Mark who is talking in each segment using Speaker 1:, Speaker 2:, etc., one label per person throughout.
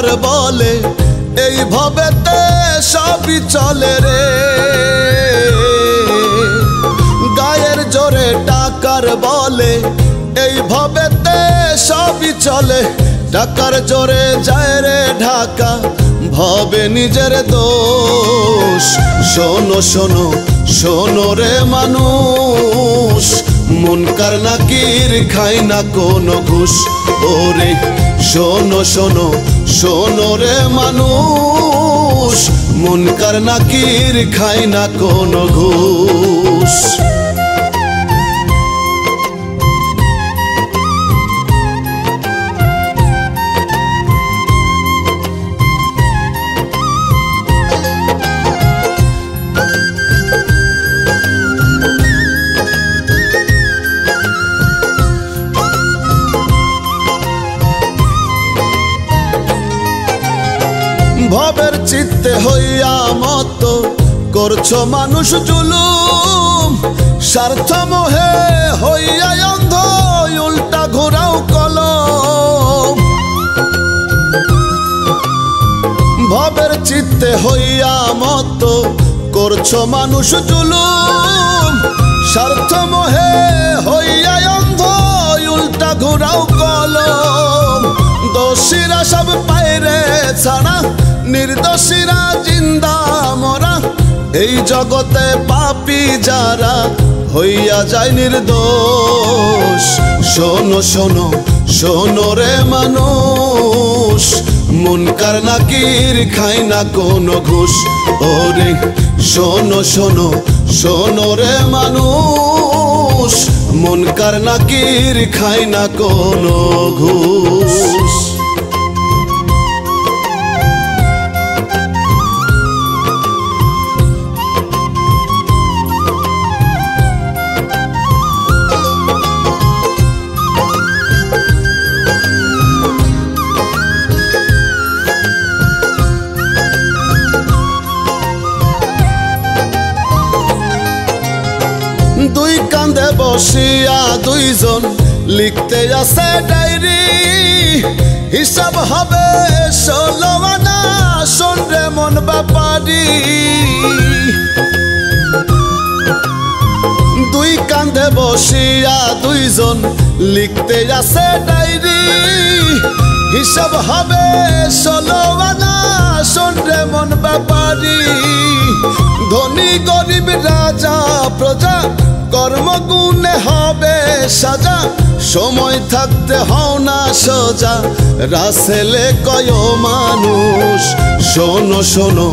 Speaker 1: টাকার বলে এইভাবেতে সবই চলে রে। গায়ের জোরে টাকার বলে এইভাবেতে সবই চলে। টাকার জোরে যায় রে ঢাকা, ভাবে নিজের দোষ। শোনো শোনো শোনো রে মানুষ, মুনকার নাকির খাই না কোনো ঘুষ। ওরে শোনো শোনো শোনো রে মানুষ, মুনকার নাকির খাই না কোনো ঘুষ। ভবের চিত্তে হইয়া মত করছো মানুষ জুলুম। স্বার্থ মোহে হইয়া অন্ধ, উল্টা ঘোরাও কলম। ভবের চিত্তে হইয়া মত করছো মানুষ জুলুম। স্বার্থ মোহে হইয়া অন্ধ, উল্টা ঘোরাও কলম। দোষীরা সব পায়রে ছাড়া, নির্দোষীরা জিন্দা মরা। এই জগতে পাপী যারা হইয়া যায় নির্দোষ। শোনো শোনো শোনো রে মানুষ, মুনকার নাকির খাই না কোনো ঘুষ। ওরে শোনো শোনো শোনো রে মানুষ, মুনকার নাকির খাই না কোনো ঘুষ। দুই কাঁধে বসিয়া দুইজন লিখতে আছে ডায়েরি। হিসাব হবে 16 আনা, শোন রে মন ব্যাপারি। দুই কাঁধে বসিয়া দুইজন লিখতে আছে ডায়েরি। হিসাব হবে 16 আনা, শোন রে মন ব্যাপারি। ধনী গরিব রাজা প্রজা, কর্মগুণে হবে সাজা। সময় থাকতে হও না সোজা, রাসেলে কয় মানুষ। শোনো শোনো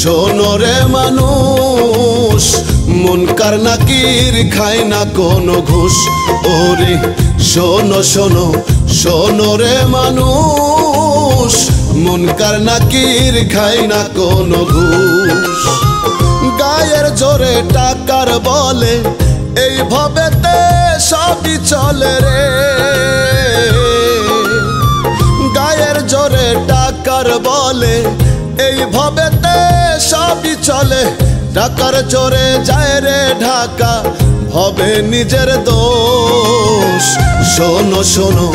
Speaker 1: শোনো রে মানুষ, মুনকার নাকির খাই না কোনো ঘুষ। ওরে শোনো শোনো শোনো রে মানুষ, মুনকার নাকির খাই না কোনো ঘুষ। গায়ের জোরে টাকার বলে এইভাবেতে সবই চলে রে। গায়ের জোরে টাকার বলে এইভাবেতে সবই চলে। টাকার জোরে যায় রে ঢাকা, হবে নিজের দোষ। শোনো শোনো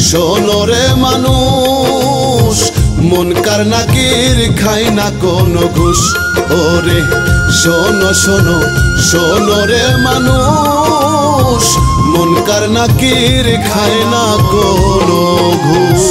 Speaker 1: শোনো রে মানুষ, মুনকার নাকির খাই না কোনো ঘুষ। ওরে শোনো শোনো শোনো রে মানুষ, মুনকার নাকির খাই না কোনো ঘুষ।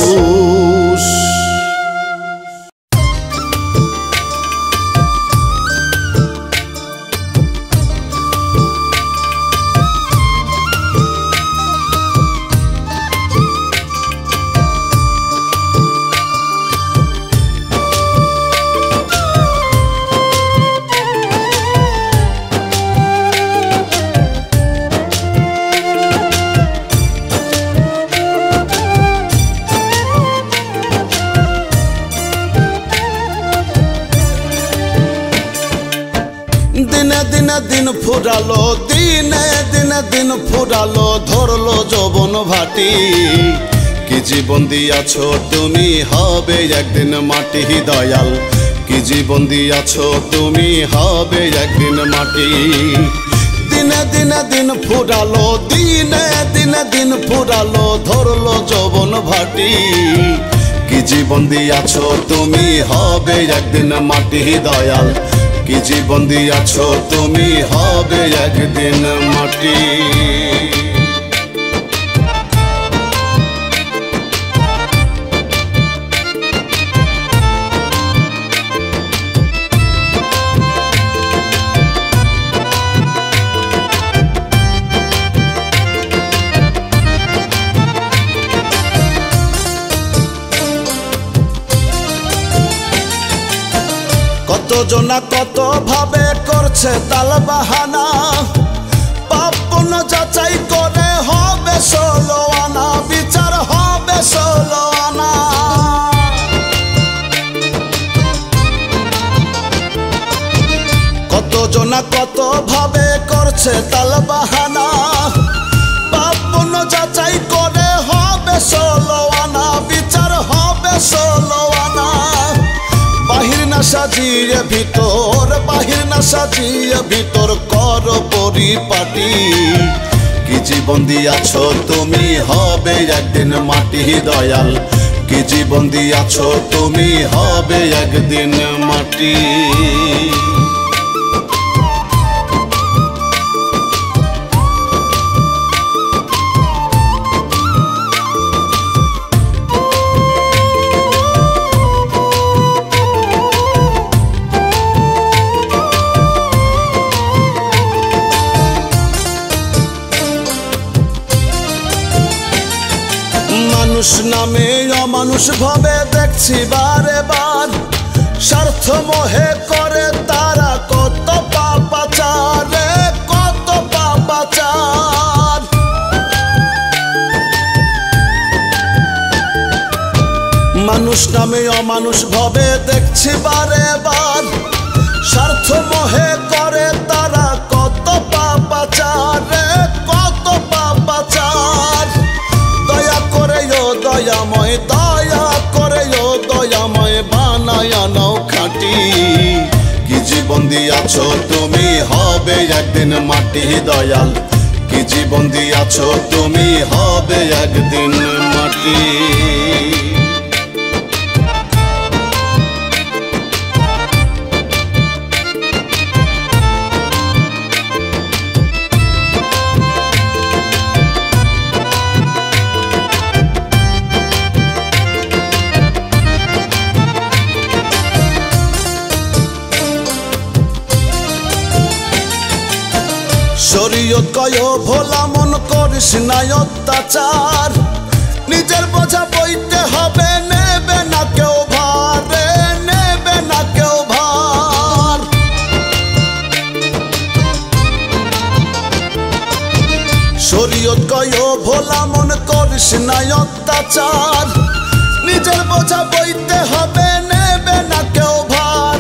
Speaker 1: দিন ফুরালো, দিনে দিনে দিন ফুরালো, ধরলো যৌবন ভাটি। কি জীবন দিয়াছো তুমি, হবে একদিন মাটি। দয়াল কি জীবন দিয়াছো তুমি, হবে একদিন মাটি। দিনে দিনে দিন ফুরালো, দিনে দিনে দিন ফুরালো, ধরলো যৌবন ভাটি। কি জীবন দিয়াছো তুমি হবে একদিন মাটি দয়াল, কি জীবন দিয়াছো তুমি হবে একদিন মাটি। কতজনা কত ভাবে করছে তাল বাহানা, পাপ পুণ্য যাচাই করে হবে 16 আনা, বিচার হবে 16 আনা। কতজনা কত ভাবে করছে তাল বাহানা, পাপ পুণ্য যাচাই করে হবে 16 আনা, বিচার হবে 16 আনা। বাহির না সাজিয়ে ভিতর, বাহির না সাজিয়ে ভিতর কর পরিপাটি। কি জীবন দিয়াছো তুমি হবে একদিন মাটি দয়াল, কি জীবন দিয়াছো তুমি হবে একদিন মাটি। মানুষ নামে অমানুষ ভাবে দেখছি বারে বার, স্বার্থ মোহে করে তারা কত পাপাচার, কত পাপাচার। মানুষ নামে অমানুষ ভাবে দেখছি বারে বার, স্বার্থ মোহে করে তারা কত পাপাচার, কত পাপাচার। দয়া করে ও দয়াময়, দয়া করে ও দয়াময় বানায় নাও খাঁটি। কি জীবন দিয়াছো তুমি হবে একদিন মাটি দয়াল, কি জীবন দিয়াছো তুমি হবে একদিন মাটি। শরীয়ত কয় ভোলা মন করিস না অত্যাচার, নিজের বোঝা বইতে হবে নেবে না কেউ ভার, নেবে না কেউ ভার। শরীয়ত কয় ভোলা মন করিস না অত্যাচার, নিজের বোঝা বইতে হবে নেবে না কেউ ভার,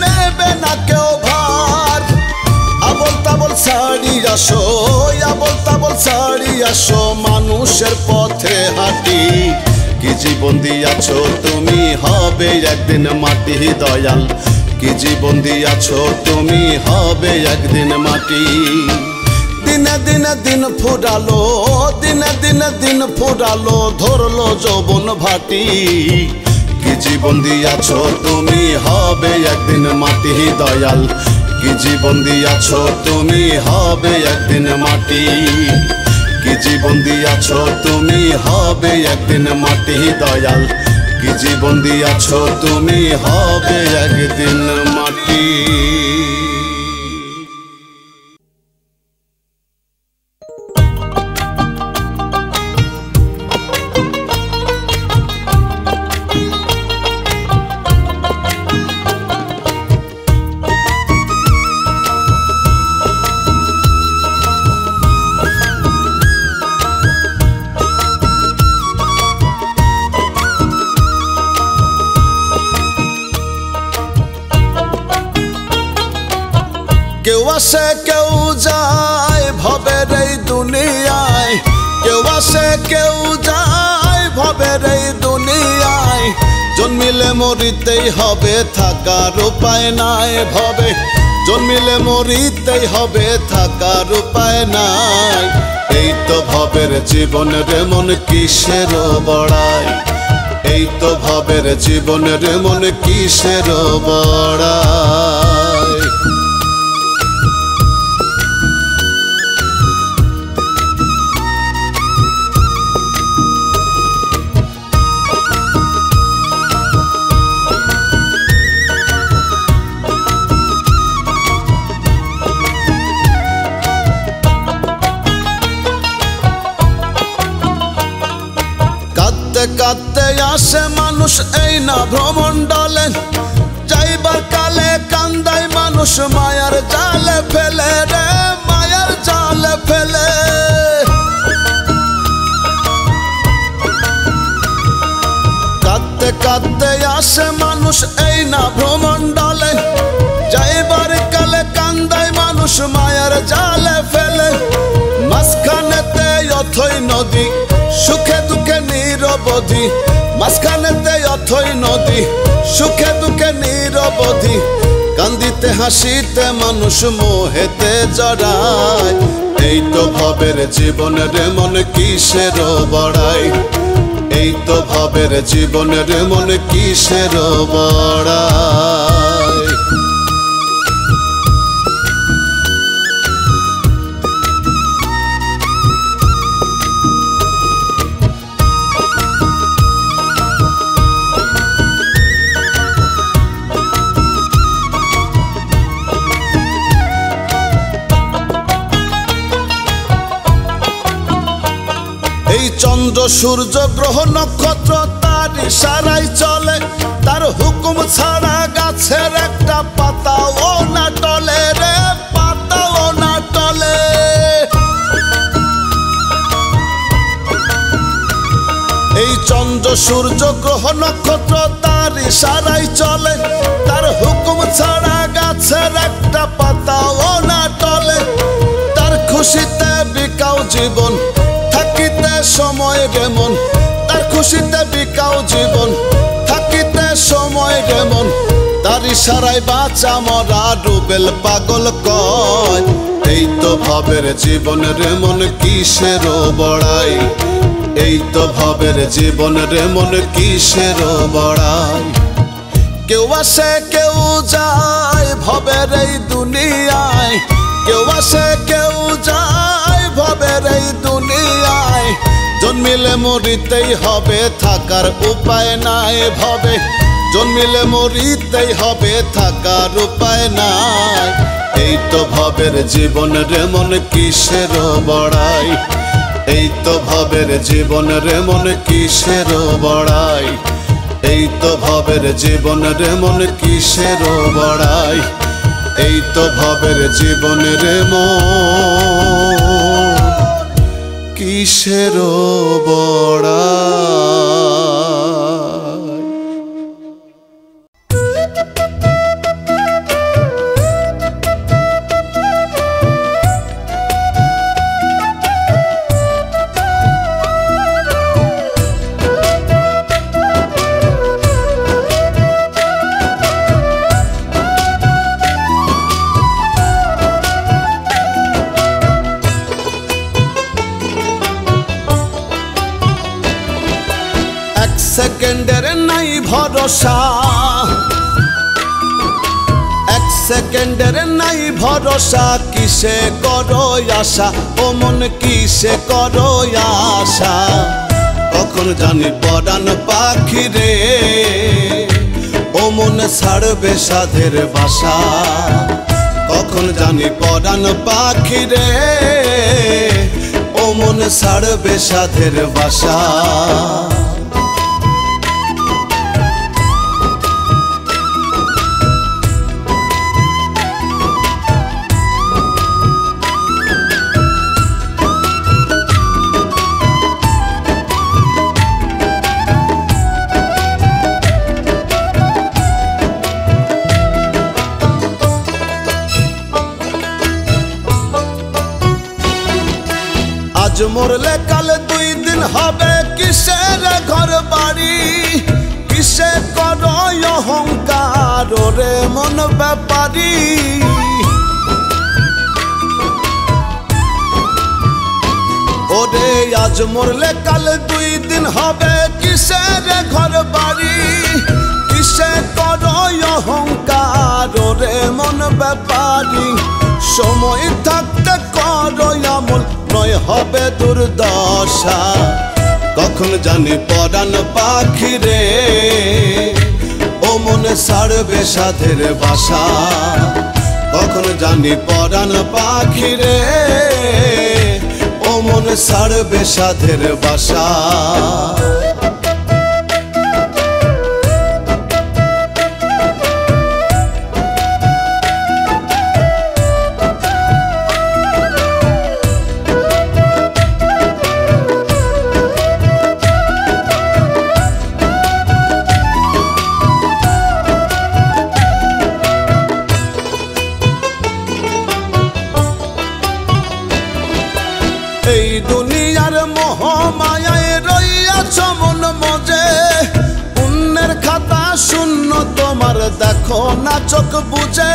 Speaker 1: নেবে না কেউ ভার। আবল তাবল ছাড়ি আসো, আবল তাবল ছাড়ি আসো মানুষের পথে হাঁটি। কি জীবন দিয়াছো তুমি হবে একদিন মাটি দয়াল, কি জীবন দিয়াছো তুমি হবে একদিন মাটি। দিনে দিনে দিন ফুরালো, দিনে দিনে দিন ফুরালো ধরলো যৌবন ভাটি। কি জীবন দিয়াছো তুমি হবে একদিন মাটি দয়াল, কি জীবন দিয়াছো তুমি হবে একদিন মাটি। কি জীবন দিয়াছো তুমি হবে একদিন মাটি দয়াল, কি জীবন দিয়াছো তুমি হবে একদিন মাটি। কেউ আসে কেউ যায় ভবের এই দুনিয়ায়, কেউ আসে কেউ যায় ভবের এই দুনিয়ায়। জন্মিলে মরিতেই হবে থাকার উপায় নাই ভবে, জন্মিলে মরিতেই হবে থাকার উপায় নাই। এই তো ভবের জীবন রে মন কিসের বড়াই, এই তো ভবের জীবনের মন কিসের বড়াই। কাঁদতে আসে মানুষ এই না ভ্রমণ্ডলে, যাইবার কালে কান্দায় মানুষ মায়ার জালে ফেলে রে, মায়ার জালে ফেলে। কাঁদতে আসে মানুষ এই না ভ্রমণ্ডলে, যাইবার কালে কান্দায় মানুষ মায়ার জালে ফেলে। মাঝখানেতে অথই নদী, সুখে দুঃখে নিরবধি, মাঝখানেতে অথই নদী, সুখে দুঃখে নিরবধি। কান্দিতে হাসিতে মানুষ মোহেতে জড়ায়, এই তো ভবের জীবনের মন কিসের বড়াই। এই তো ভবের জীবনের মন কিসের বড়াই। চন্দ্র সূর্য গ্রহ নক্ষত্র তার ইশারায় চলে, তার হুকুম ছাড়া গাছের একটা পাতাও না টলে রে, পাতাও না টলে। এই চন্দ্র সূর্য গ্রহ নক্ষত্র তার ইশারায় চলে, তার হুকুম ছাড়া গাছের একটা পাতাও না টলে। তার খুশিতে বিকাও জীবন, থাকিতে সময় রেমন, তার খুশিতে বিকাও জীবন, থাকিতে সময় রেমন। তার ইশারায় বাঁচা মরা রুবেল পাগল কয়, এই তো ভবের জীবনের মন কিসের বড়াই। এই তো ভবের জীবনের মন কিসের বড়াই। কেউ আসে কেউ যায় ভবের এই দুনিয়ায়, কেউ আসে কেউ যায় ভবের এই দুনিয়ায়। জন্মিলে মরিতেই হবে, থাকার উপায় নাই ভবে, জন্মিলে মরিতেই হবে, থাকার উপায় নাই। এই তো ভবের জীবনের মন কিসের বড়াই। এই তো ভবের জীবনের মন কিসের বড়াই। এই তো ভবের জীবনের মন কিসের বড়াই। এই তো ভবের জীবনের মন কিসের বড়াই। সেকেন্ডের নাই ভরসা, এক সেকেন্ডের নাই ভরসা। কিসে করো আশা ও মন, কিসে করো আশা। কখন জানি পরাণ পাখি রে, ও মন ছাড়বে সাধের বাসা। কখন জানি পরাণ পাখি রে, ও মন ছাড়বে সাধের বাসা। আজ মরলে কাল 2 দিন হবে, কিসের ঘর বাড়ি, কিসে করো অহংকার রে মন ব্যাপারী। ও ওরে আজ মরলে কাল 2 দিন হবে কিসের ঘর বাড়ি কিসে করো অহংকার ওরে মন ব্যাপারী সময় থাকতে করো আমল নয় হবে দুর্দশা কখন জানি পরাণ পাখি রে ও মনে ছাড়বে সাধের বাসা কখন জানি পরাণ পাখি রে ও মনে ছাড়বে সাধের বাসা এই দুনিয়ার মোহ মায়ায় রইয়াছ মন মজে পুণ্যের খাতা শূন্য তোমার দেখো না চোখ বুঝে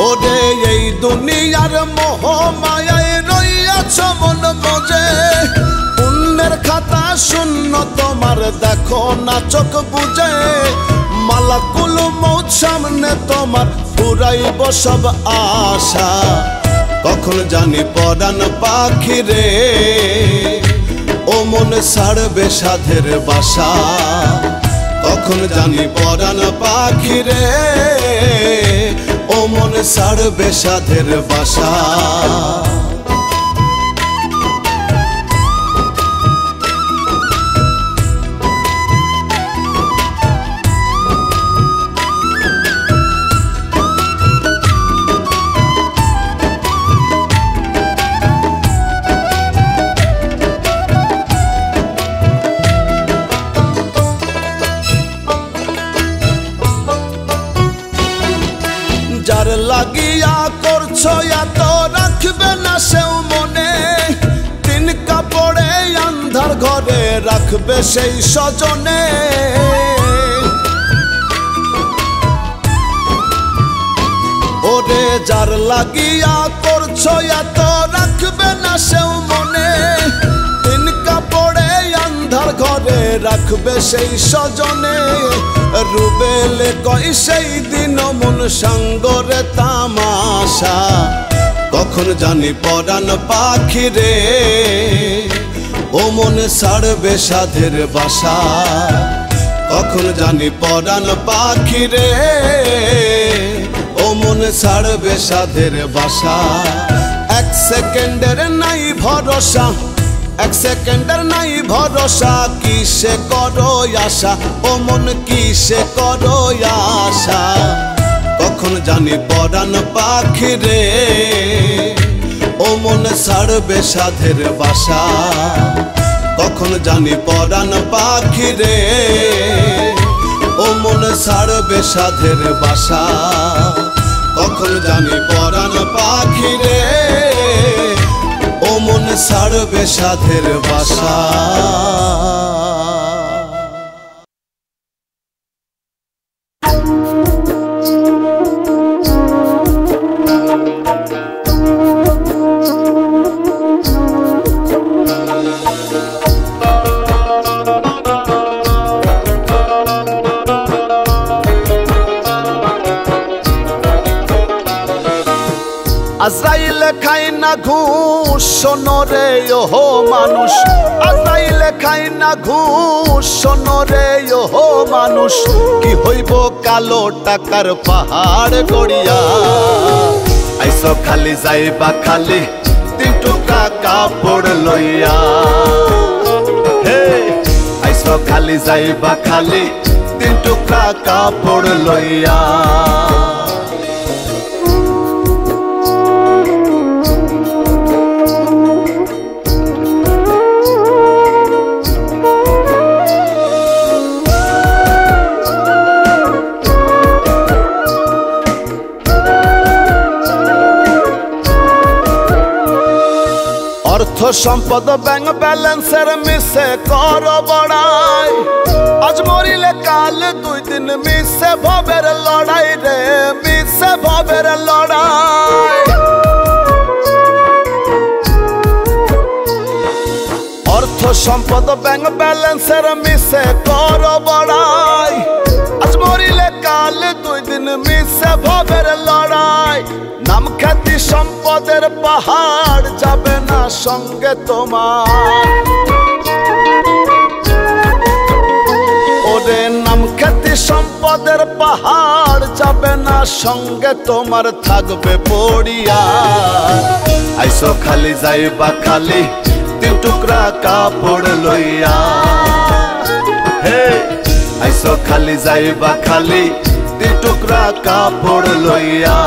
Speaker 1: ওরে এই দুনিয়ার মোহ মায়ায় রইয়াছ মন মজে পুণ্যের খাতা শূন্য তোমার দেখো না চোখ বুঝে মালাকুল মৌত সামনে তোমার পুরাইব সব আশা কখন জানি পরাণ পাখি রে ও মনে ছাড়বে সাধের বাসা কখন জানি পরাণ পাখি রে ও মনে ছাড়বে সাধের বাসা যার লাগিয়া করছো এত রাখবে না সেও মনে তিন কাপড়ে আন্ধার ঘরে রাখবে সেই স্বজনে ওরে যার লাগিয়া করছো এত রাখবে না সেও মনে তিন কাপড়ে আন্ধার ঘরে রাখবে সেই স্বজনে রুবেলে কই সেই দিন মন সঙ্গরে তামাশা কখন জানি পরাণ পাখি রে ও মনে ছাড়বে সাধের বাসা কখন জানি পরাণ পাখি রে ও মনে ছাড়বে সাধের বাসা এক সেকেন্ডের নাই ভরসা এক সেকেন্ডের নাই ভরসা কিসে করো আশা ও মন কিসে করো আশা কখন জানি পরাণ পাখি রে ও মন ছাড়বে সাধের বাসা কখন জানি পরাণ পাখি রে ও মন ছাড়বে সাধের বাসা কখন জানি পরাণ পাখি রে ও মন ছাড়বে সাধের বাসা আজরাইলে খাই না ঘুষ শোনো রে ওহো মানুষ আজরাইলে খাই না ঘুষ শোনো রে ওহো মানুষ কি হইব কালো টাকার পাহাড় গড়িয়া আইসো খালি যাইবা খালি 3 টুকরা কাপড় লইয়া হে আইসো খালি যাইবা খালি 3 টুকরা কাপড় লইয়া অর্থ সম্পদ ব্যাংক ব্যালেন্সের মিশে করো বড়াই আজ মরিলে কাল দুই দিন মিশে ভবের লড়াই রে, মিশে ভবের লড়াই। অর্থ সম্পদ ব্যাংক ব্যালেন্সের মিশে কর বড়াই। আজ মরিলে কাল দুই দিন মিশে ভবের লড়াই। নাম খ্যাতি সম্পদের পাহাড় যাবে না সঙ্গে তোমার। ওরে নাম খ্যাতি সম্পদের পাহাড় যাবে না সঙ্গে তোমার, থাকবে পড়িয়া। আইসো খালি যাইবা খালি তিন টুকরা কাপড় লইয়া। হে আইসো খালি যাইবা খালি তিন টুকরা কাপড় লইয়া।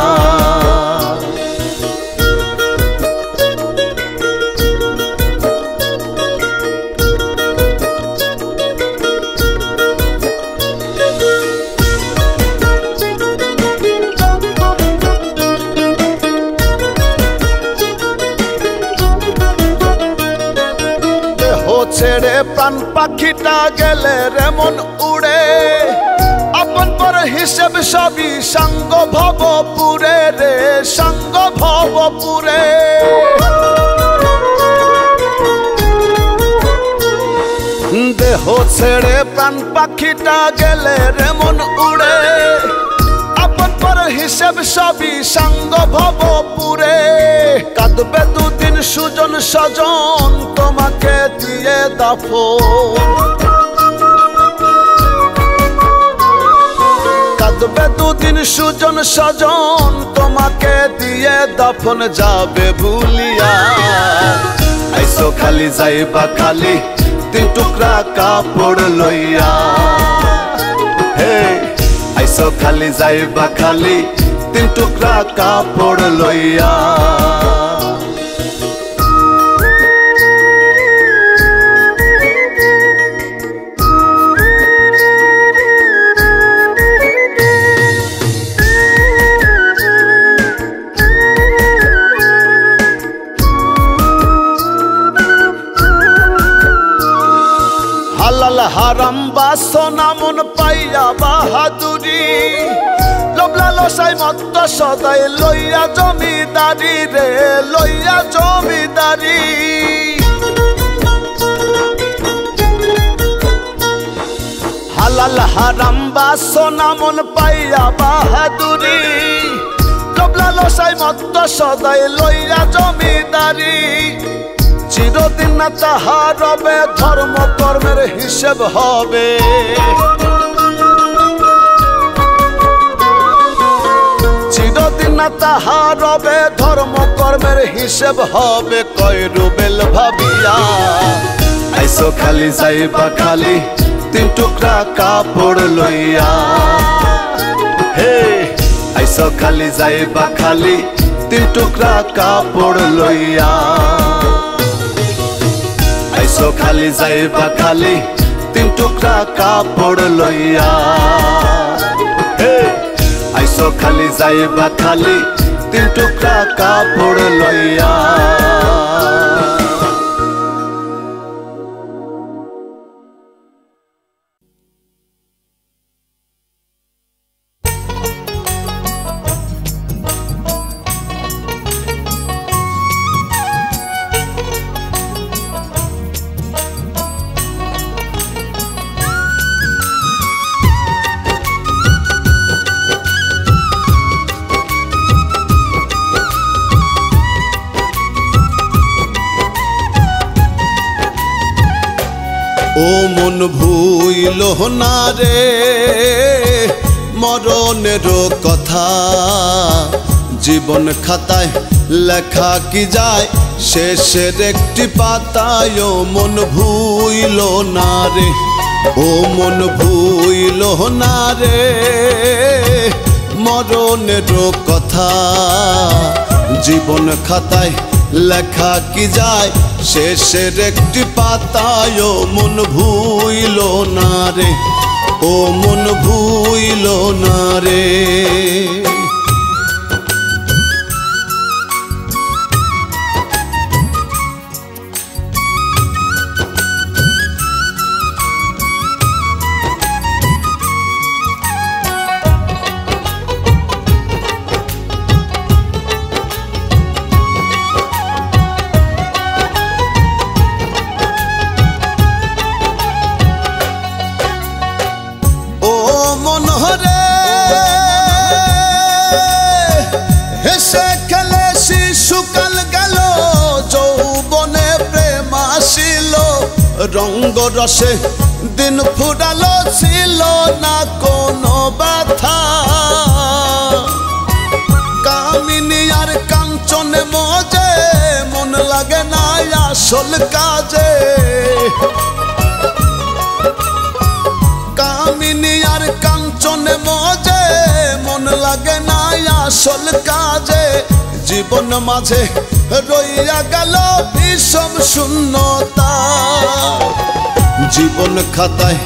Speaker 1: ছেড়ে প্রাণ পাখিটা গেলে রে মন উড়ে, আপন পর হিসেব সবই সাঙ্গ ভবপুরে রে, সাঙ্গ ভবপুরে। দেহ ছেড়ে প্রাণ পাখিটা গেলে রে মন উড়ে, আপন পর হিসেব সবই সাঙ্গ ভবপুরে। কাঁদবে দুদিন সুজন স্বজন তোমাকে দিয়ে দাফন। কাঁদবে দুদিন সুজন স্বজন তোমাকে দিয়ে দাফন, যাবে ভুলিয়া। আইসো খালি যাইবা খালি তিন টুকরা কাপড় লইয়া। হে আইসো খালি যাইবা খালি তিন টুকরা কাপড় লইয়া। হালাল হারাম বাসনা মন পাইয়া বাহাদুরি, লোভ লালসায় মত্ত সদাই লইয়া জমিদারি রে, লইয়া জমিদারি। হালাল হারাম বাসনা মন পাইয়া বাহাদুরি, লোভ লালসায় মত্ত সদাই লইয়া জমিদারি। চিরদিন না তাহার রবে ধর্ম কর্মের হিসেব হবে। চিরদিন না তাহার রবে ধর্ম কর্মের হিসেব হবে। কয় রুবেল ভাবিয়া আইসো খালি যাইবা খালি তিন টুকরা কাপড় লইয়া। হে আইসো খালি যাইবা খালি তিন টুকরা কাপড় লইয়া। আইসো খালি যাইবা খালি তিন টুকরা কাপড় লইয়া। হে আইসো খালি যাইবা খালি তিন টুকরা কাপড় লইয়া। ও মন ভুইল না রে মরণের কথা, জীবন খাতায় লেখা কি যায় শেষের একটি পাতায়। ও মন ভুইল না রে, ও মন ভুইল না রে মরণের কথা, জীবন খাতায় লেখা কি যায় শেষের একটি পাতায়। ও মন ভুইল না রে, ও মন ভুইল না রে। মনরে হেসে খেলে শিশুকাল গেল, যৌবনে প্রেম আসিল, রঙ্গ রসে দিন ফুরালো, ছিল না কোনো ব্যথা। কামিনী আর কাঞ্চনে মজে, মন লাগে না আসল কাজে। কামিনী আর কাঞ্চনে মজে, মন লাগে না আসল কাজে। জীবন মাঝে রইয়া গেল বিষম শূন্যতা। জীবন খাতায়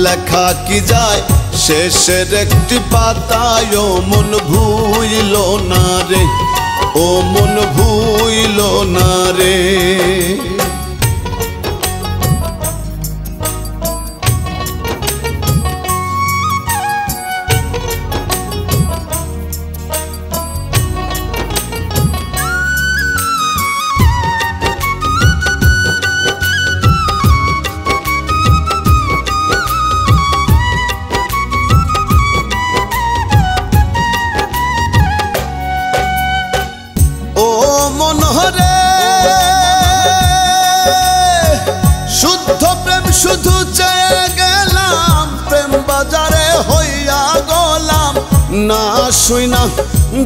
Speaker 1: লেখা কি যায়, শেষের একটি পাতায়। ও মন ভুইল না রে, ও মন ভুইল না রে। শুদ্ধ প্রেম শুধু চেয়ে গেলাম, প্রেম বাজারে হইয়া গলাম। না শুই না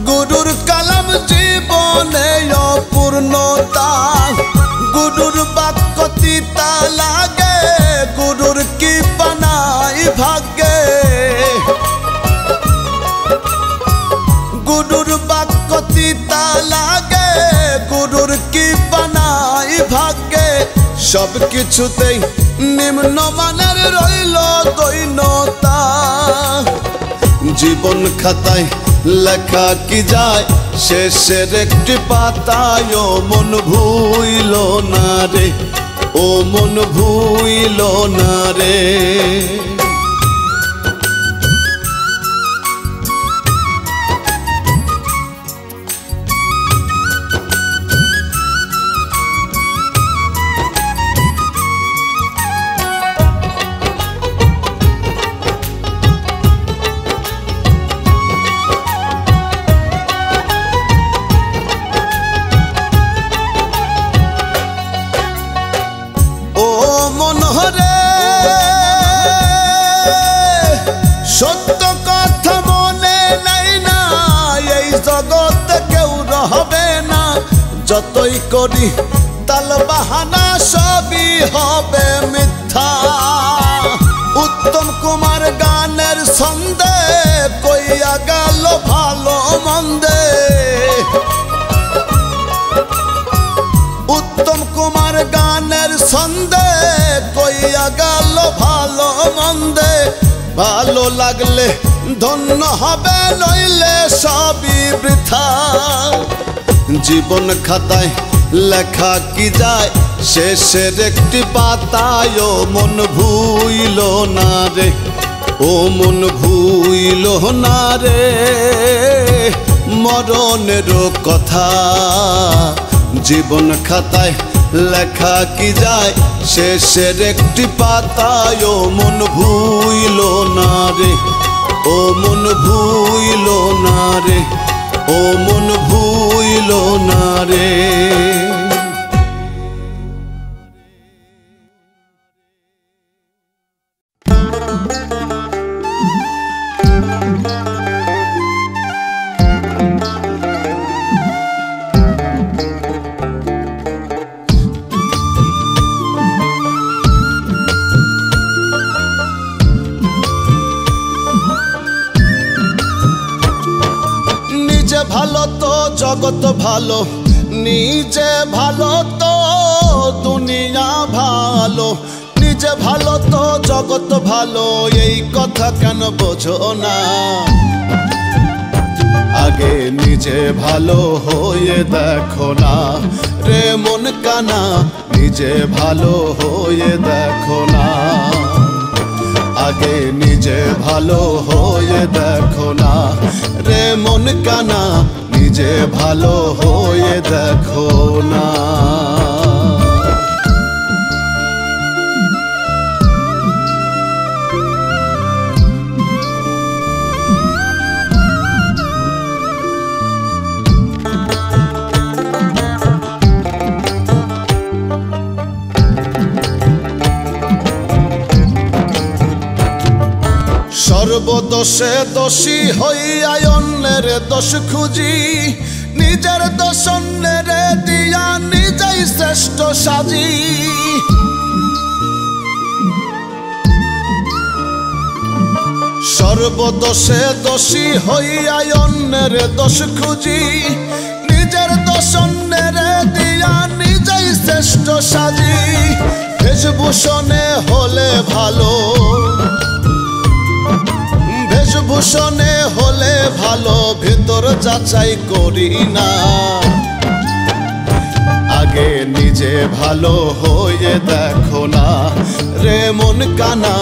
Speaker 1: গুরুর কালাম, জীবনে অপূর্ণতা। গুরুর বাক্য তিতা লাগে, গুরুর কি বানাই ভাগ্যে। গুরুর বাক্য তিতা লাগে, গুরুর কি বানাই ভাগ্যে। সব কিছুতেই নিম্নমানের রইল দৈন্যতা। জীবন খাতায় লেখা কি যায়, শেষের একটি পাতায়। ও মন ভুইল না রে, ও মন ভুইল না রে। সত্য কথা মনে নাই না, এই জগতে কেউ রহবে না। যতই করি তাল বাহানা, সবই হবে মিথ্যা। উত্তম কুমার গানের ছন্দে কইয়া গেল ভালো মন্দে। উত্তম কুমার গানের ছন্দে কইয়া গেল ভালো মন্দে। ভালো লাগলে ধন্য হবে, নইলে সবই বৃথা। জীবন খাতায় লেখা কি যায়, শেষের একটি পাতায়। ও মন ভুইল না রে, ও মন ভুইল না রে। মরণের কথা জীবন খাতায় লেখা কি যায়, শেষের একটি পাতায়। ও মন ভুইল না রে, ও মন ভুইল না রে, ও মন ভুইল না রে। ভালো তো জগৎ ভালো, নিজে ভালো তো দুনিয়া ভালো। নিজে ভালো তো জগৎ ভালো, এই কথা কেন বোঝো না? আগে নিজে ভালো হয়ে দেখো না রে মন কানা, নিজে ভালো হয়ে দেখো না। আগে নিজে ভালো হয়ে দেখো না রে মন কানা, নিজে ভালো হয়ে দেখো না। সর্বদোষে দোষী হইয়া অন্যের দোষ খুঁজি, নিজের দোষ অন্যের দিয়া নিজেই শ্রেষ্ঠ সাজি। সর্বদোষে দোষী হইয়া অন্যের দোষ খুঁজি, নিজের দোষ অন্যের দিয়া নিজেই শ্রেষ্ঠ সাজি। বেশভূষণে হলে ভালো, বেশভূষণে হলে ভালো, ভেতর যাচাই করি না। আগে নিজে ভালো হয়ে দেখো না রে মন কানা,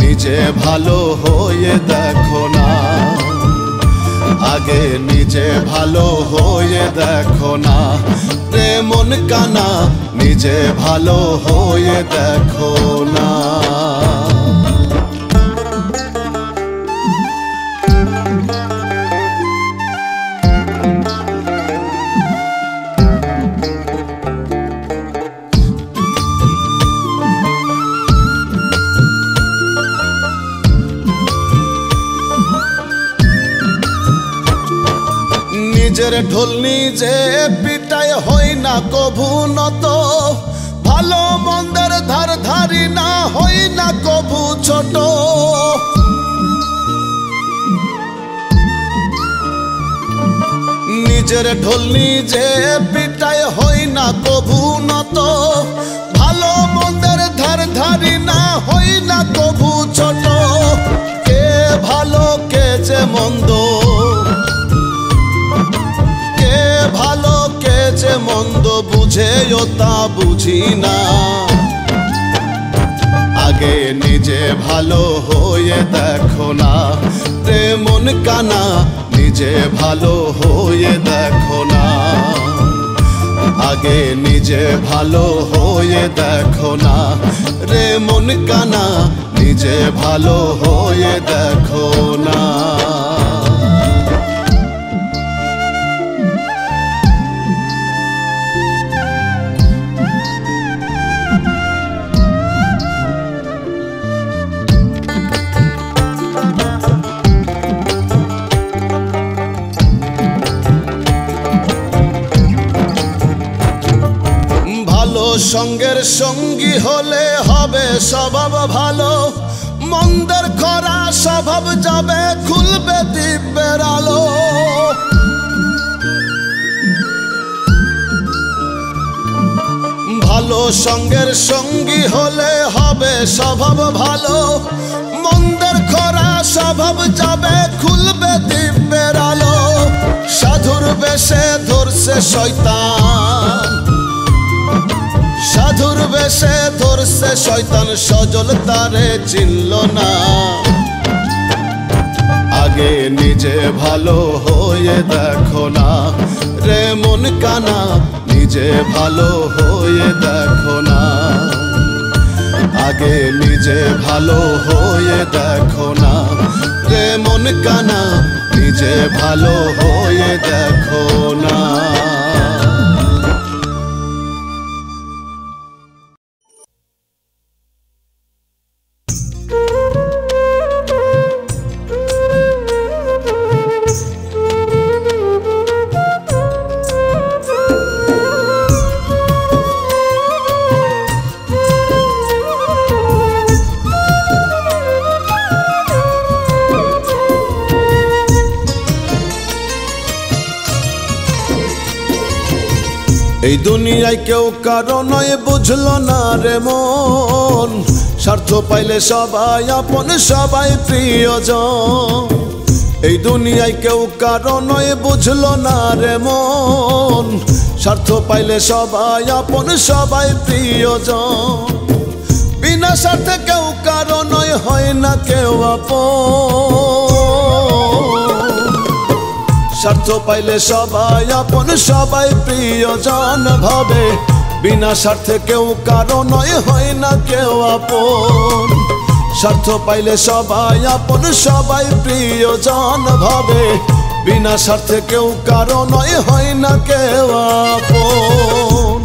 Speaker 1: নিজে ভালো হয়ে দেখো না। আগে নিজে ভালো হয়ে দেখো না রে মন কানা, নিজে ভালো হয়ে দেখো না। নিজের ঢোল নিজে পিটায় হই না কভু নত, ভালো মন্দের ধার ধারি না হই না কভু ছোট। নিজের ঢোল নিজে পিটায় হই না কভু নত, ভালো মন্দের ধার ধারি না হই না কভু ছোট। কে ভালো কে যে মন্দ, ভালো কে যে মন্দ বুঝেও তা বুঝি না। আগে নিজে ভালো হয়ে দেখো না রে মন কানা, নিজে ভালো হয়ে দেখো না। আগে নিজে ভালো হয়ে দেখো না রে মন কানা, নিজে ভালো হয়ে দেখো না। সঙ্গের সঙ্গী হলে হবে স্বভাব ভালো, মন্দের খরা স্বভাব যাবে খুলবে দিব্যের আলো। ভালো সঙ্গের সঙ্গী হলে হবে স্বভাব ভালো, মন্দের খরা স্বভাব যাবে খুলবে দিব্যের আলো। সাধুর বেশে ধরছে শয়তান, সাধুর বেশে ধরছে শয়তান, সজল তারে চিনল না। আগে নিজে ভালো হয়ে দেখো না রে মন কানা, নিজে ভালো হয়ে দেখো না। আগে নিজে ভালো হয়ে দেখো না রে মন কানা, নিজে ভালো হয়ে দেখো না। এই দুনিয়ায় কেউ কারো নয় বুঝলো না রে মন, স্বার্থ পাইলে সবাই আপন সবাই প্রিয়জন। এই দুনিয়ায় কেউ কারো নয় বুঝলো না রে মন, স্বার্থ পাইলে সবাই আপন সবাই প্রিয়জন। বিনা স্বার্থে কেউ কারো নয় হয় না কেউ আপন, স্বার্থ পাইলে সবাই আপন সবাই প্রিয়জন ভাবে। বিনা স্বার্থে কেউ কারো নয় হয় না কেউ আপন, স্বার্থ পাইলে সবাই আপন সবাই প্রিয়জন ভাবে। বিনা স্বার্থে কেউ কারো নয় হয় না কেউ আপন।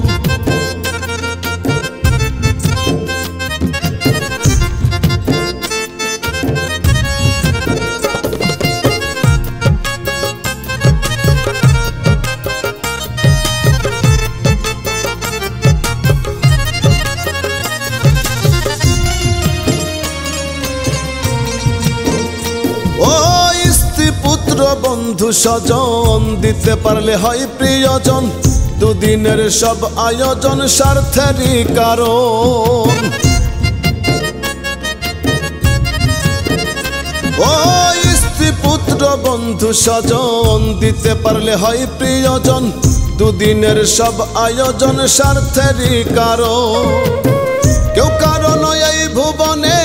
Speaker 1: বন্ধু স্বজন দিতে পারলে হয় প্রিয়জন দুদিনের সব আয়োজন স্বার্থেরই কারণ ও স্ত্রী পুত্র বন্ধু স্বজন দিতে পারলে হয় প্রিয়জন দুদিনের সব আয়োজন স্বার্থেরই কারণ কেউ কারণ এই ভুবনে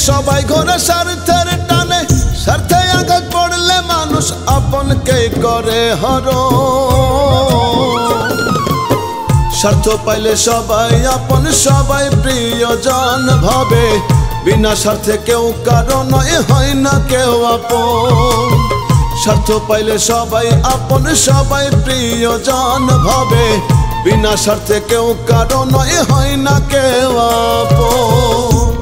Speaker 1: সবাই ঘোরে স্বার্থের টানে স্বার্থে আঘাত পড়লে মানুষ আপনকে করে হরণ স্বার্থ পাইলে সবাই আপন সবাই প্রিয়জন ভাবে বিনা স্বার্থে কেউ কারো নয় হয় না কেউ আপন স্বার্থ পাইলে সবাই আপন সবাই প্রিয়জন ভাবে বিনা স্বার্থে কেউ কারো নয় হয় না কেউ আপন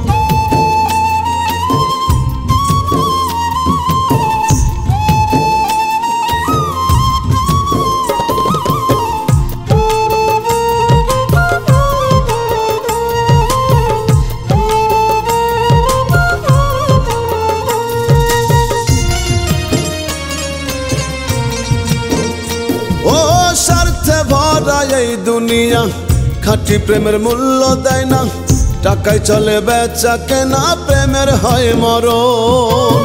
Speaker 1: এই দুনিয়া খাঁটি প্রেমের মূল্য দেয় না টাকায় চলে বেচা কেনা প্রেমের হয় মরণ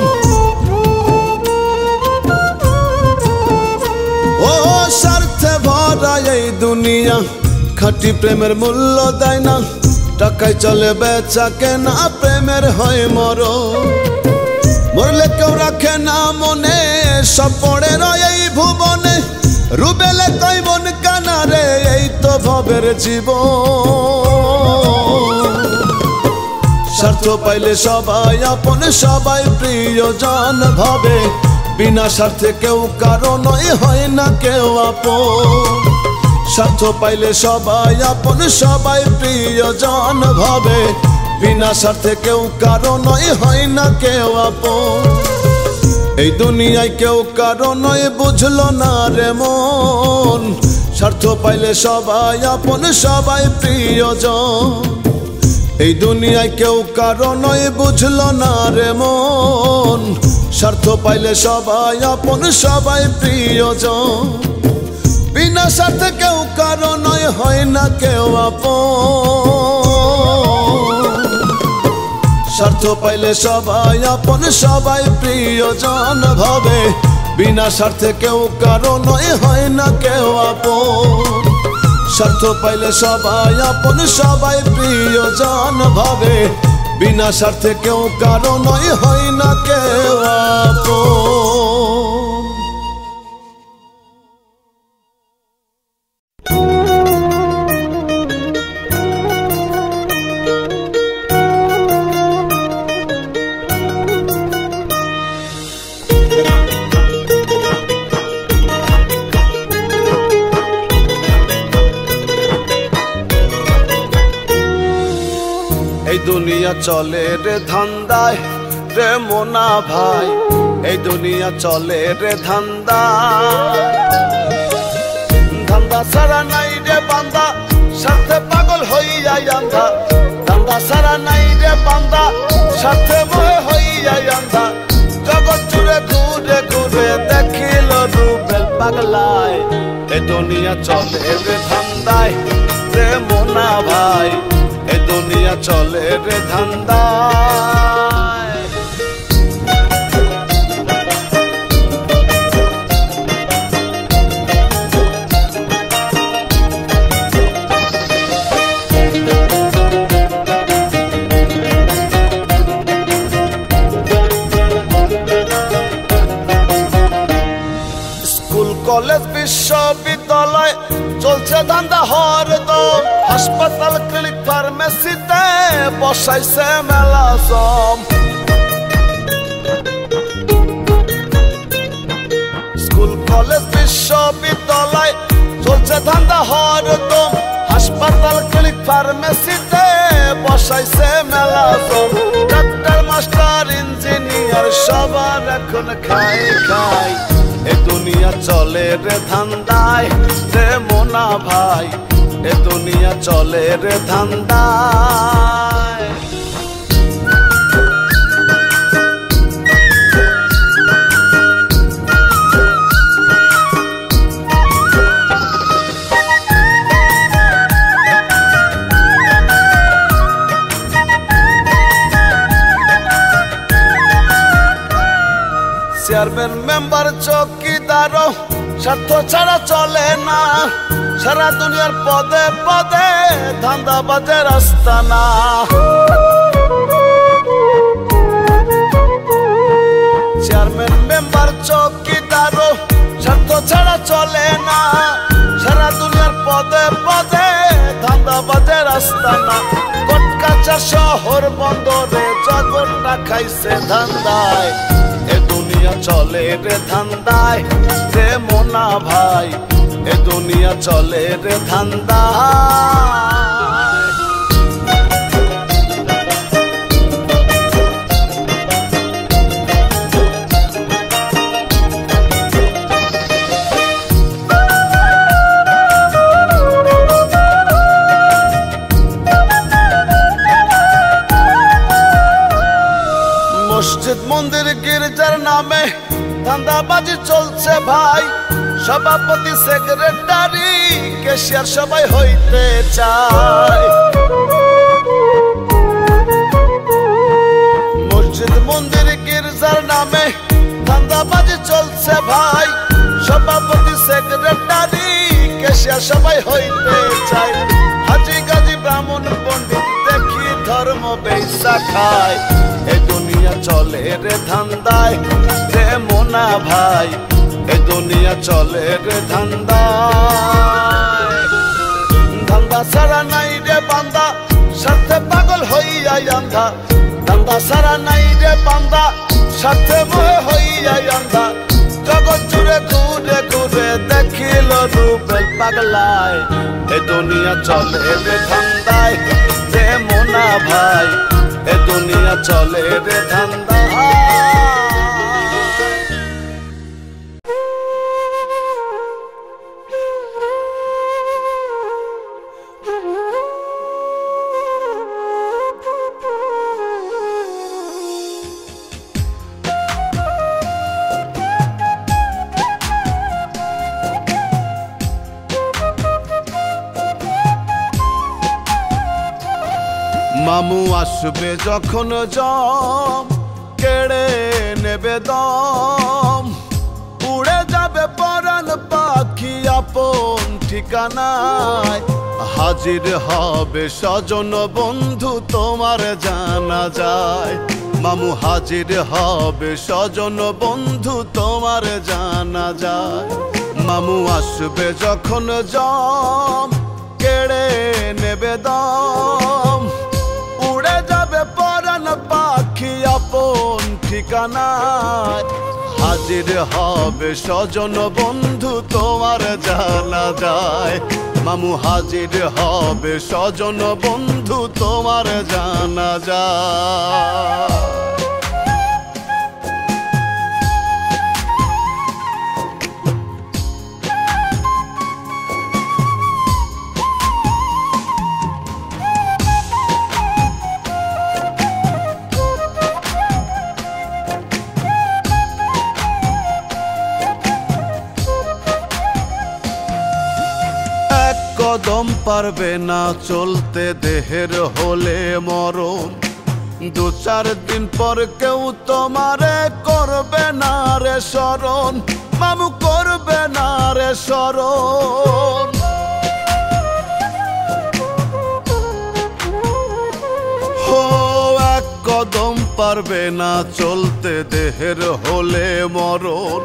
Speaker 1: ও স্বার্থে ভরা এই দুনিয়া খাঁটি প্রেমের মূল্য দেয় না টাকায় চলে বেচা কেনা প্রেমের হয় মরণ মরলে কেউ রাখে না মনে সব পড়ে রয় এই ভুবনে রুবেলে কই মন কানারে এই তো ভবের জীবন স্বার্থ পাইলে সবাই আপন সবাই প্রিয়জন ভাবে বিনা স্বার্থে কেউ কারো নয় হয় না কেউ আপন স্বার্থ পাইলে সবাই আপন সবাই প্রিয়জন ভাবে বিনা স্বার্থে কেউ কারো নয় হয় না কেউ আপন এই দুনিয়ায় কেউ কারো নয় বুঝলো না রে মন স্বার্থ পাইলে সবাই আপন সবাই প্রিয়জন এই দুনিয়ায় কেউ কারো নয় বুঝলো না রে মন স্বার্থ পাইলে সবাই আপন সবাই প্রিয়জন বিনা স্বার্থে কেউ কারো নয় হয় না কেউ আপন স্বার্থ পাইলে সবাই আপন সবাই প্রিয়জন ভাবে বিনা স্বার্থে কেউ কারো নয় হয় না কেউ আপন স্বার্থ পাইলে সবাই আপন সবাই প্রিয়জন ভাবে বিনা স্বার্থে কেউ কারো নয় হয় না কেউ আপন দুনিয়া চলে রে ধান্দায় রে মোনা ভাই এই দুনিয়া চলে রে ধান্দায় ধান্দা সারা নাই রে বান্দা স্বার্থে পাগল হইয়া আন্ধা ধান্দা সারা নাই রে বান্দা স্বার্থে ভয় হইয়া আন্ধা জগৎ জুড়ে ঘুরে ঘুরে দেখিল রূপের পাগলায় এই দুনিয়া চলে রে ধান্দায় রে মোনা ভাই এই দুনিয়া চলে রে ধান্দায় স্কুল কলেজ বিশ্ববিদ্যালয় চলছে ধান্দা হরদম হাসপাতাল ক্লিনিক ফার্মেসিতে বসাইছে মেলা জম স্কুল কলেজ বিশ্ববিদ্যালয় চলছে ধান্দা হরদম হাসপাতাল ক্লিনিক ফার্মেসিতে বসাইছে মেলা জম ডাক্তার মাস্টার ইঞ্জিনিয়ার সবার এখন খাই খাই এ দুনিয়া চলে রে ধান্দায় রে মোনা ভাই এ দুনিয়া চলে রে ধান্দায় চেয়ারম্যান মেম্বার চৌকিদারও স্বার্থ ছাড়া চলে না, সারা দুনিয়ার পদে পদে ধান্দাবাজের আস্তানা। চেয়ারম্যান মেম্বার চৌকিদারও স্বার্থ ছাড়া চলে না, সারা দুনিয়ার পদে পদে ধান্দাবাজের আস্তানা। কটকাচার শহর বন্দরে জগৎটা খাইছে ধান্দায়, এ দুনিয়া চলে রে ধান্দায় রে মোনা ভাই, এ দুনিয়া চলে রে ধান্দায়। মসজিদ মন্দির গির্জার নামে ধান্দাবাজি চলছে ভাই, সভাপতি সেক্রেটারি ক্যাশিয়ার সবাই হইতে চায়। মসজিদ মন্দির গির্জার নামে ধান্দাবাজি চলছে ভাই, সভাপতি সেক্রেটারি ক্যাশিয়ার সবাই হইতে চায়। হাজি গাজী ব্রাহ্মণ পণ্ডিত দেখি ধর্ম বেইসা খায়, এ দুনিয়া চলে রে ধান্দায় রে মোনা ভাই, এ দুনিয়া চলে রে ধান্দায়। ধান্দা ছাড়া নাই রে বান্দা স্বার্থে পাগল হইয়া আন্ধা, ধান্দা ছাড়া নাই রে বান্দা স্বার্থে মোহে হইয়া আন্ধা। জগৎ জুড়ে ঘুরে ঘুরে দেখিল রূপের পাগলায়, এ দুনিয়া চলে রে ধান্দায় রে মোনা ভাই, এ দুনিয়া চলে রে ধান্দায়। মামু আসবে যখন জম কেড়ে নেবে দম, উড়ে যাবে পরাণ পাখি আপন ঠিকানায়। হাজির হবে স্বজন বন্ধু তোমার জানা যায়, মামু হাজির হবে স্বজন বন্ধু তোমার জানা যায়। মামু আসবে যখন জম কেড়ে নেবে দম, উড়ে যাবে পরাণ পাখি আপন ঠিকানায়। হাজির হবে স্বজন বন্ধু তোমার জানা যায়, মামু হাজির হবে স্বজন বন্ধু তোমার জানা যায়। কদম পারবে না চলতে দেহের হলে মরণ, দু চার দিন পর কেউ তোমারে করবে না রে স্মরণ, মামু করবে না রে স্মরণ। হো এক কদম পারবে না চলতে দেহের হলে মরণ,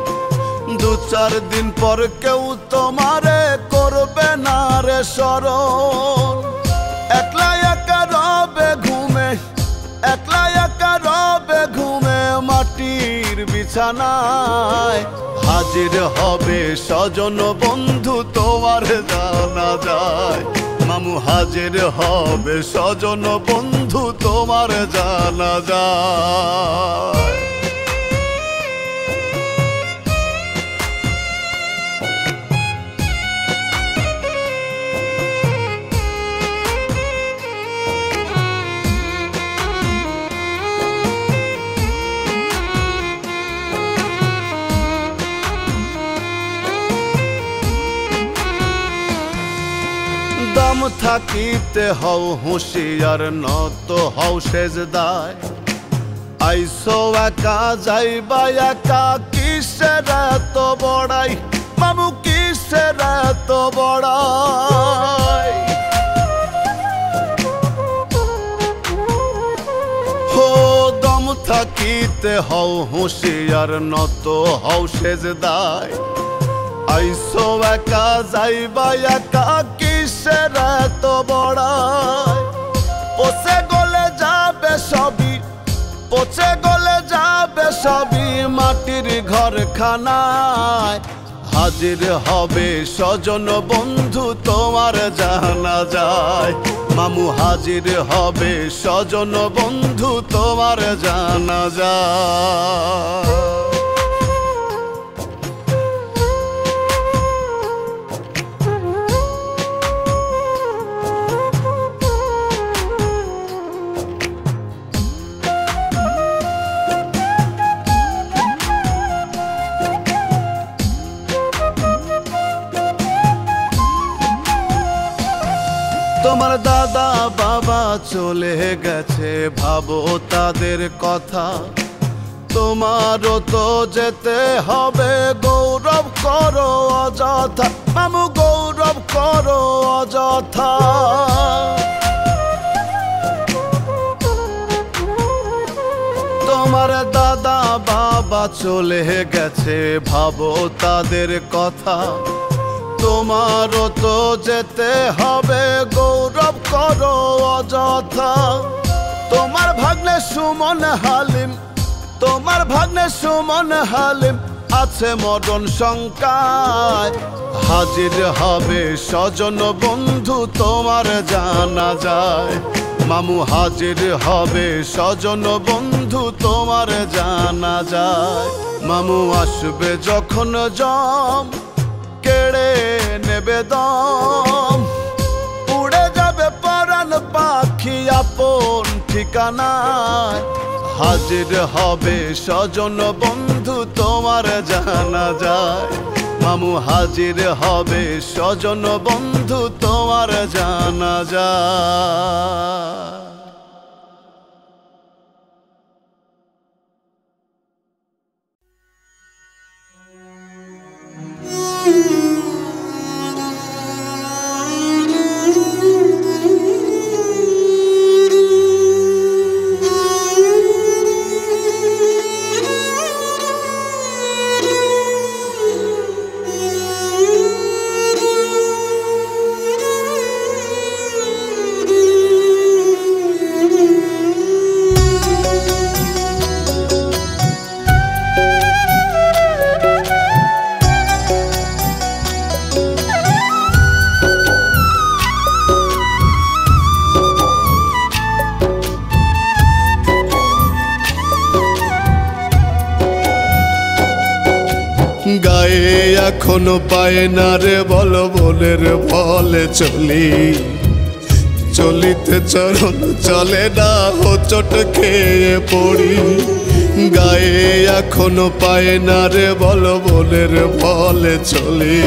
Speaker 1: দু চার দিন পর কেউ তোমারে করবে না রে স্মরণ। একলা একা রবে ঘুমে, একলা একা রবে ঘুমে মাটির বিছানায়। হাজির হবে স্বজন বন্ধু তোমার জানা যায়, মামু হাজির হবে স্বজন বন্ধু তোমার জানা যায়। দম থাকিতে হও হুঁশিয়ার নত হও সেজদায়, আইসো একা যাইবা একা কিসের এত বড়াই মামু কিসের এত বড়াই হো দম থাকিতে হও হুঁশিয়ার নত হও সেজদায় আইসো একা যাইবা একা কিসের এত বড়াই পচে গলে যাবে সবই পচে গলে যাবে সবই মাটির ঘরখানায় হাজির হবে স্বজন বন্ধু তোমার জানা যায় মামু হাজির হবে স্বজন বন্ধু তোমার জানা যায় তোমার দাদা বাবা চলে গেছে ভাবো তাদের কথা তোমারও তো যেতে হবে গৌরব করো অযথা মামু গৌরব করো অযথা তোমার দাদা বাবা চলে গেছে ভাবো তাদের কথা তোমারও তো যেতে হবে গৌরব করো অযথা তোমার ভাগ্নে সুমন হালিম তোমার ভাগ্নে সুমন হালিম আছে মরণ শঙ্কায় হাজির হবে স্বজন বন্ধু তোমার জানা যায় মামু হাজির হবে স্বজন বন্ধু তোমার জানা যায় মামু আসবে যখন জম কেড়ে নেবে দম উড়ে যাবে পরাণ পাখি আপন ঠিকানায় হাজির হবে স্বজন বন্ধু তোমার জানা যায় মামু হাজির হবে স্বজন বন্ধু তোমার জানা যায় গায়ে এখনো পায় না রে বল বলের বলে চলি চলিতে চরণ চলে না হোঁচট খেয়ে পড়ি গায়ে এখনো পায় না রে বল বলের বলে চলি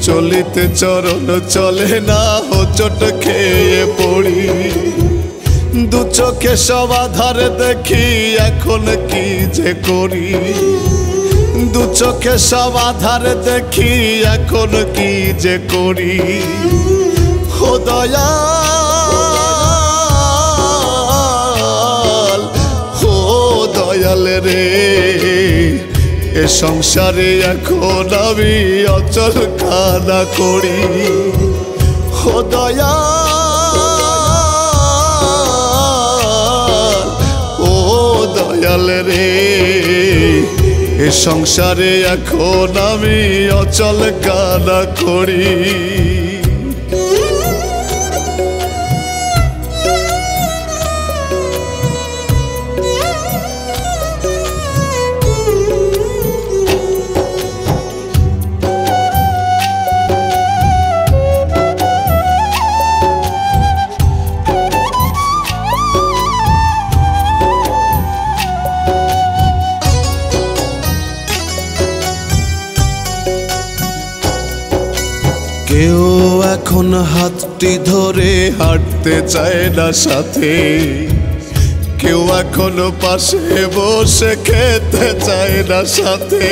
Speaker 1: চলিতে চরণ চলে না হোঁচট খেয়ে পড়ি দু চোখে সব আধার দেখি এখন কি যে করি দু চোখে সব আধার দেখি এখন কি যে করি ও দয়াল ও দয়াল রে এ সংসারে এখন আমি অচল কানা করি ও দয়াল ও দয়াল রে এ সংসারে এখন আমি অচল কানা করি কেউ এখন হাতটি ধরে হাঁটতে চায় না সাথে কেউ এখনো পাশে বসে খেতে চায় না সাথে।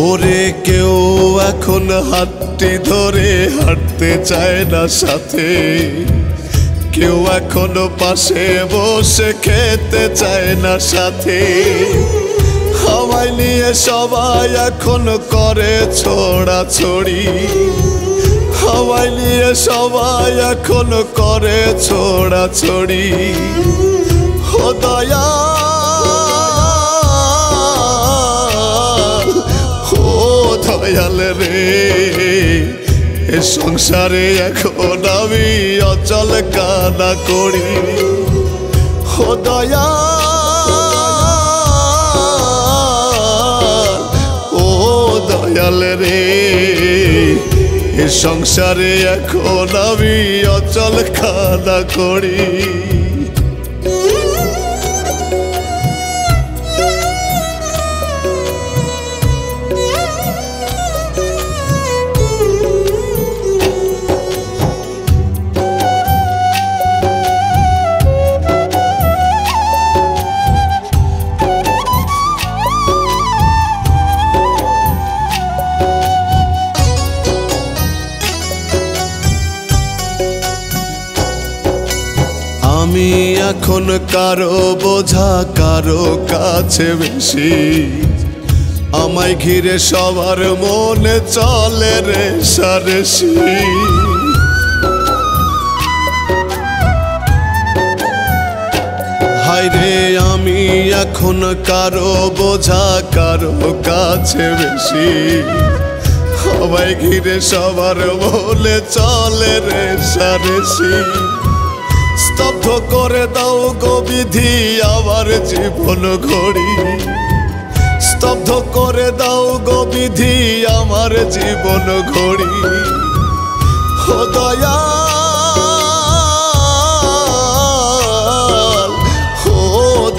Speaker 1: ওরে কেউ এখন হাতটি ধরে হাঁটতে চায় না সাথে। কেউ এখনো পাশে বসে খেতে চায় না সাথে। হাওয়ায় নিয়ে সবাই এখন করে ছোড়াছড়ি। হাওয়ায় নিয়ে সবাই এখন করে ছোড়াছড়ি। ও দয়া দয়াল রে, এ সংসারে এখন আমি অচল কানা করি। ও দয়াল, ও দয়াল রে, এ সংসারে এখন আমি অচল কানা করি। আমি এখন কারো বোঝা কারো কাছে বেশি। আমায় ঘিরে সবার মনে চলে রেষারেষি। হায়রে আমি এখন কারো বোঝা কারো কাছে বেশি। আমায় ঘিরে সবার মনে চলে রেষারেষি। স্তব্ধ করে দাও গো বিধি আমার জীবন ঘড়ি। স্তব্ধ করে দাও গো বিধি আমার জীবন ঘড়ি। ও দয়াল, ও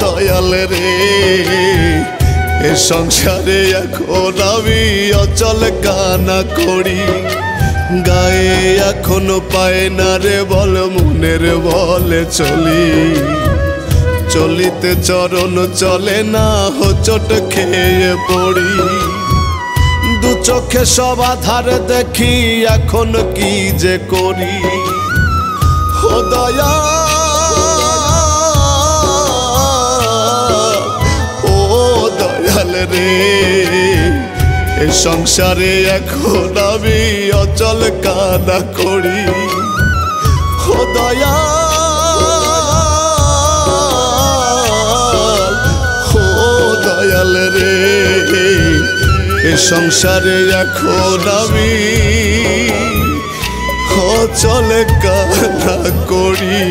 Speaker 1: দয়াল রে, এ সংসারে এখন আমি অচল কানা করি। গায়ে এখনো পায় না রে বল মনের বলে চলি। চলিতে চরণ চলে না হোঁচট খেয়ে পড়ি। দু চোখে সব আধার দেখি এখন কি যে করি। ও দয়াল, ও দয়াল রে, এ সংসারে এখন আমি অচল কানা করি। ও দয়াল, ও দয়াল রে, এ সংসারে এখন আমি অচল কানা করি।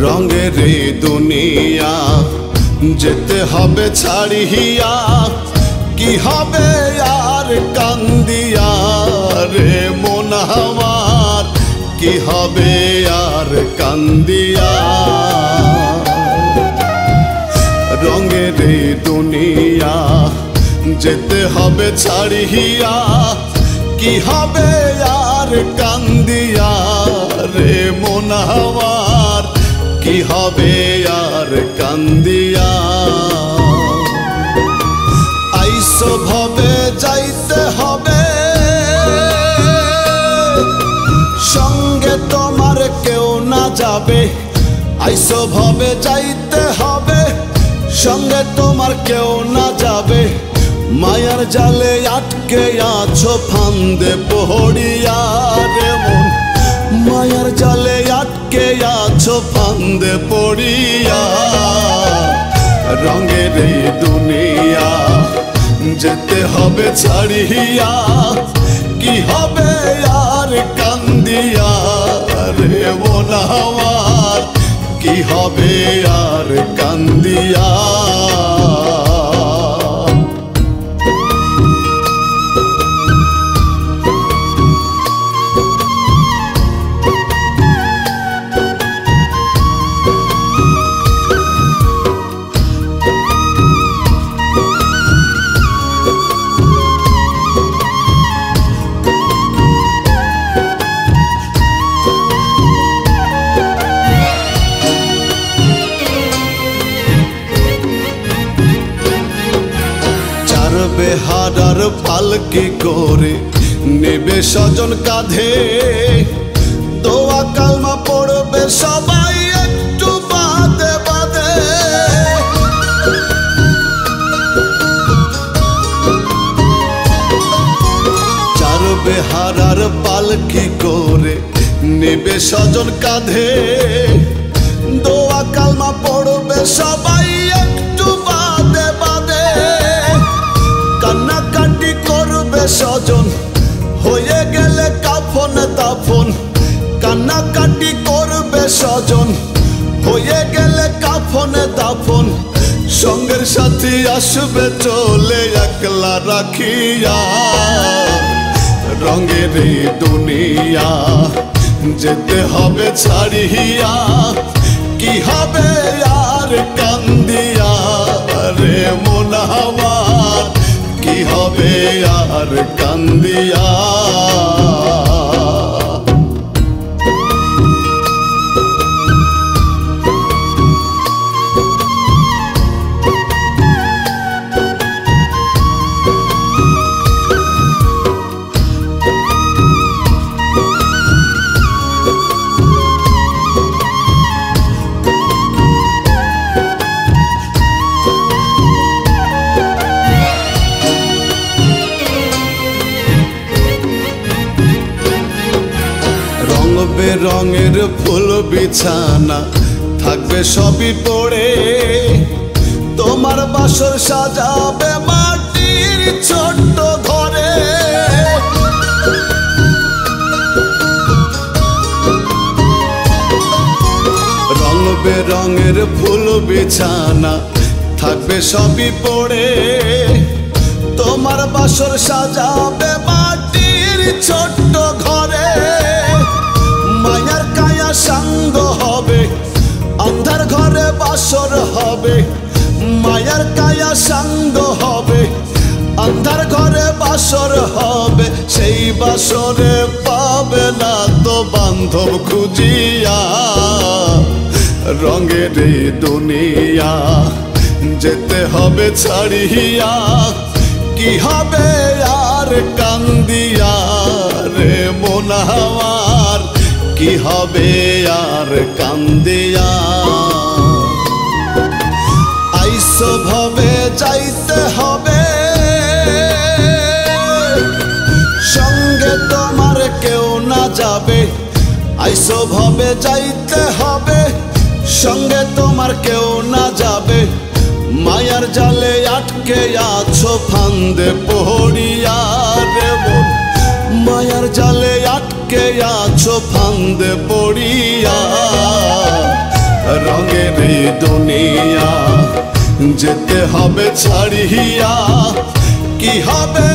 Speaker 1: রঙের দুনিয়া যেতে হবে ছাড়িয়া। কি হবে আর কান্দিয়া রে মন আমার, কি হবে আর কান্দিয়া। রঙের দুনিয়া যেতে হবে ছাড়িয়া। কি হবে আর কান্দিয়া রে মন আমার কি হবে আর কান্দিয়া আইসো ভাবে যাইতে হবে সঙ্গে তোমার কেউ না যাবে আইসো ভাবে যাইতে হবে সঙ্গে তোমার কেউ না যাবে মায়ার জালে আটকে আছো ফান্দে পড়িয়া রে মন মায়ার জালে আটকে আছো ফান্দে পড়িয়া রঙের এই দুনিয়া যেতে হবে ছাড়িয়া কি হবে আর কান্দিয়া রে মন আমার কি হবে আর কান্দিয়া বেহারার পালকি করে নেবে স্বজন কাঁধে দোয়া কালমা পড়বে সবাই একটু বাদে বাদে চার বেহারার পালকি করে নেবে স্বজন কাঁধে দোয়া কালমা পড়বে সবাই একটু বাদে বাদে কান্নাকাটি করবে স্বজন হয়ে গেলে কাফন দাফন কান্নাকাটি করবে স্বজন হয়ে গেলে কাফন দাফন সঙ্গের সাথী আসবে চলে একলা রাখিয়া রঙের এই দুনিয়া যেতে হবে ছাড়িয়া কি হবে আর কান্দিয়া রে মন আমার কি হবে আর কান্দিয়া রঙের ফুল বিছানা থাকবে সবই পড়ে তোমার বাসর সাজাবে মাটির ছোট্ট ঘরে রং বেরঙের ফুল বিছানা থাকবে সবই পড়ে তোমার বাসর সাজাবে মাটির ছোট্ট ঘরে মায়ার কায়া সাঙ্গ হবে অন্ধার ঘরে বাসর হবে মায়ার কায়া সাঙ্গ হবে অন্ধার ঘরে বাসর হবে সেই বাসরে পাবে না তো বান্ধব খুঁজিয়া রঙের এই দুনিয়া যেতে হবে ছাড়িয়া কি হবে আর কান্দিয়া রে মন আমার কি হবে আর কান্দিয়া আইসো ভাবে যাইতে হবে সঙ্গে তোমার কেউ না যাবে আইসো ভাবে যাইতে হবে সঙ্গে তোমার কেউ না যাবে মায়ার জালে আটকে আছো ফান্দে পড়িয়া রে মন মায়ার জালে আটকে আছো ফান্দে পড়িয়া রঙের এই দুনিয়া যেতে হবে ছাড়িয়া কি হবে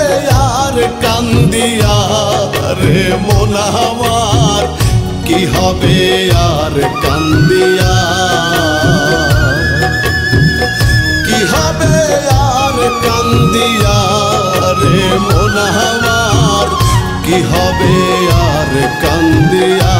Speaker 1: আর কান্দিয়া রে মন আমার কি হবে আর কান্দিয়া কি হবে আর কান্দিয়া রে মন আমার কি হবে আর ওরে কান্দিয়া